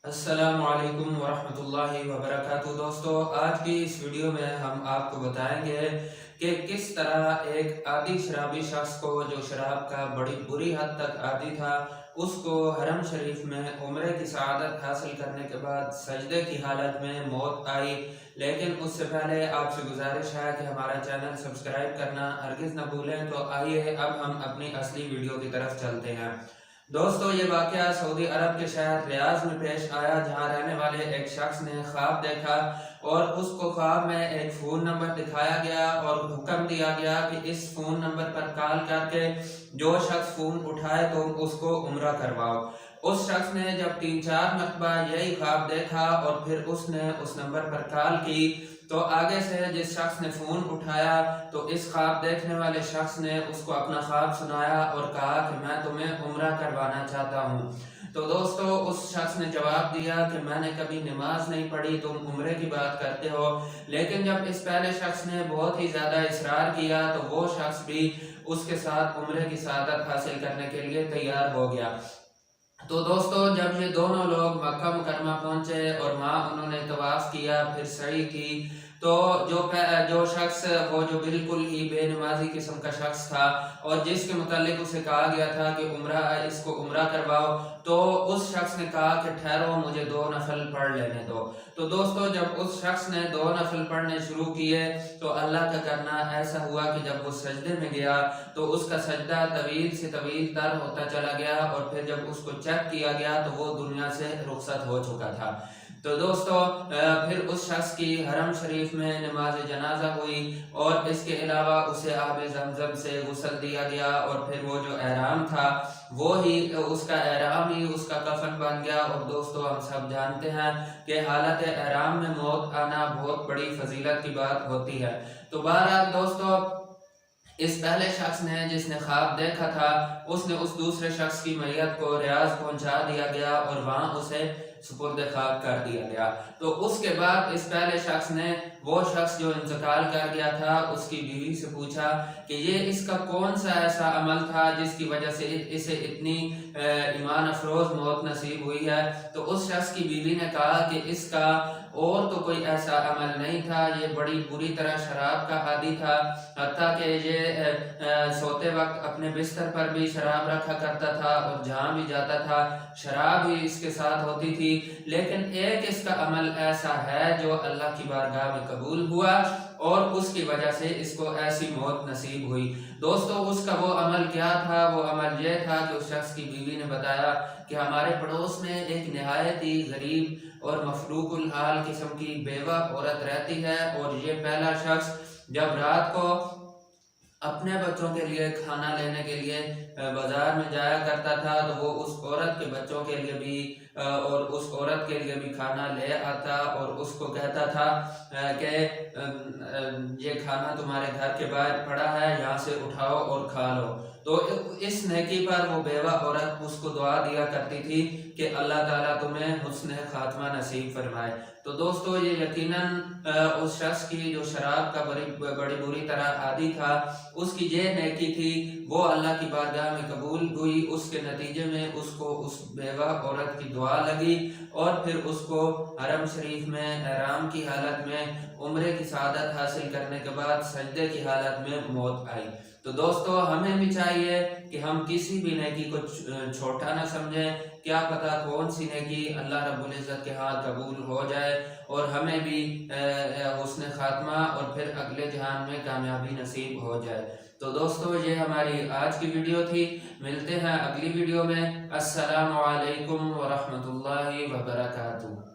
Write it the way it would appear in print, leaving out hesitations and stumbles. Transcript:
अस्सलामु अलैकुम वरहमतुल्लाहि वबरकातुहू। दोस्तों, आज की इस वीडियो में हम आपको बताएंगे कि किस तरह एक आदी शराबी शख्स को, जो शराब का बड़ी बुरी हद तक आदी था, उसको हरम शरीफ में उम्रे की सआदत हासिल करने के बाद सजदे की हालत में मौत आई। लेकिन उससे पहले आपसे गुजारिश है कि हमारा चैनल सब्सक्राइब करना हरगिज़ न भूलें। तो आइए अब हम अपनी असली वीडियो की तरफ चलते हैं। दोस्तों, ये वाक़या सऊदी अरब के शहर रियाज में पेश आया, जहाँ रहने वाले एक शख्स ने ख्वाब देखा और उसको ख्वाब में एक फ़ोन नंबर दिखाया गया और हुक्म दिया गया कि इस फ़ोन नंबर पर कॉल करके जो शख्स फ़ोन उठाए तो उसको उम्रा करवाओ। उस शख्स ने जब 3-4 मरतबा यही ख्वाब देखा और फिर उसने उस नंबर पर कॉल की, तो आगे से जिस शख्स ने फ़ोन उठाया तो इस ख्वाब देखने वाले शख्स ने उसको अपना ख्वाब सुनाया और कहा कि मैं तुम्हें उम्रा करवाना चाहता हूँ। तो दोस्तों, उस शख्स ने जवाब दिया कि मैंने कभी नमाज नहीं पढ़ी, तुम उम्रे की बात करते हो। लेकिन जब इस पहले शख्स ने बहुत ही ज़्यादा इसरार किया तो वो शख्स भी उसके साथ उम्रे की सआदत हासिल करने के लिए तैयार हो गया। तो दोस्तों, जब ये दोनों लोग मक्का मुकरमा पहुंचे और वहाँ उन्होंने तवाफ किया, फिर सई की, तो जो शख्स, वो जो बिल्कुल ही बेनमाजी किस्म का शख्स था और जिसके मुतालिक उसे कहा गया था कि इसको उम्रा करवाओ, तो उस शख्स ने कहा कि ठहरो, मुझे 2 नफल पढ़ लेने दो। तो दोस्तों, जब उस शख्स ने 2 नफल पढ़ने शुरू किए तो अल्लाह का करना ऐसा हुआ कि जब वो सजदे में गया तो उसका सजदा तवील से तवील तर होता चला गया और फिर जब उसको चेक किया गया तो वो दुनिया से रुखसत हो चुका था। तो दोस्तों, फिर उस शख्स की हरम शरीफ में नमाज जनाजा हुई और इसके अलावा उसे आब जमजम से गुस्ल दिया गया और फिर वो जो एहराम था वो ही उसका एहराम ही उसका कफन बन गया। और दोस्तों, हम सब जानते हैं कि हालत एहराम में मौत आना बहुत बड़ी फजीलत की बात होती है। तो बहरहाल दोस्तों, इस पहले शख्स ने जिसने ख्वाब देखा था, उसने उस दूसरे शख्स की मैयत को रियाज पहुंचा दिया गया और वहां उसे सुपुर्द खाक कर दिया गया। तो उसके बाद इस पहले शख्स ने, वो शख्स जो इंतकाल कर गया था, उसकी बीवी से पूछा कि ये इसका कौन सा ऐसा अमल था जिसकी वजह से इसे इतनी ईमान अफरोज मौत नसीब हुई है। तो उस शख्स की बीवी ने कहा कि इसका और तो कोई ऐसा अमल नहीं था, ये बड़ी बुरी तरह शराब का आदी था, हत्ता कि ये सोते वक्त अपने बिस्तर पर भी शराब रखा करता था और जहाँ भी जाता था शराब ही इसके साथ होती थी। लेकिन एक इसका अमल ऐसा है जो अल्लाह की बारगाह में कबूल हुआ और उसकी वजह से इसको ऐसी मौत नसीब हुई। दोस्तों, उसका वो अमल क्या था? वो अमल ये था कि उस शख्स की बीवी ने बताया कि हमारे पड़ोस में एक नहायत ही गरीब और मफलूकुल हाल किस्म की बेवा औरत रहती है और ये पहला शख्स जब रात को अपने बच्चों के लिए खाना लेने के लिए बाजार में जाया करता था, तो वो उस औरत के बच्चों के लिए भी और उस औरत के लिए भी खाना ले आता और उसको कहता था कि ये खाना तुम्हारे घर के बाहर पड़ा है, यहाँ से उठाओ और खा लो। तो इस नेकी पर वो बेवा औरत उसको दुआ दिया करती थी कि अल्लाह ताला तुम्हें हुस्न खात्मा नसीब फरमाए। तो दोस्तों, ये यकीनन उस शख्स की जो शराब का बड़ी बुरी तरह आदी था, उसकी ये नेकी थी, वो अल्लाह की बारगाह में कबूल हुई। उसके नतीजे में उसको उस बेवा औरत की दुआ लगी और फिर उसको हरम शरीफ में एहराम की हालत में उम्रे की सआदत हासिल करने के बाद सजदे की हालत में मौत आई। तो दोस्तों, हमें भी चाहिए कि हम किसी भी नेकी को छोटा ना समझें। क्या पता कौन सी नेकी अल्लाह रब्बुल इज़्ज़त के हाथ कबूल हो जाए और हमें भी हुस्न खात्मा और फिर अगले जहान में कामयाबी नसीब हो जाए। तो दोस्तों, ये हमारी आज की वीडियो थी। मिलते हैं अगली वीडियो में। अस्सलामु अलैकुम व रहमतुल्लाहि व बरकातुहू।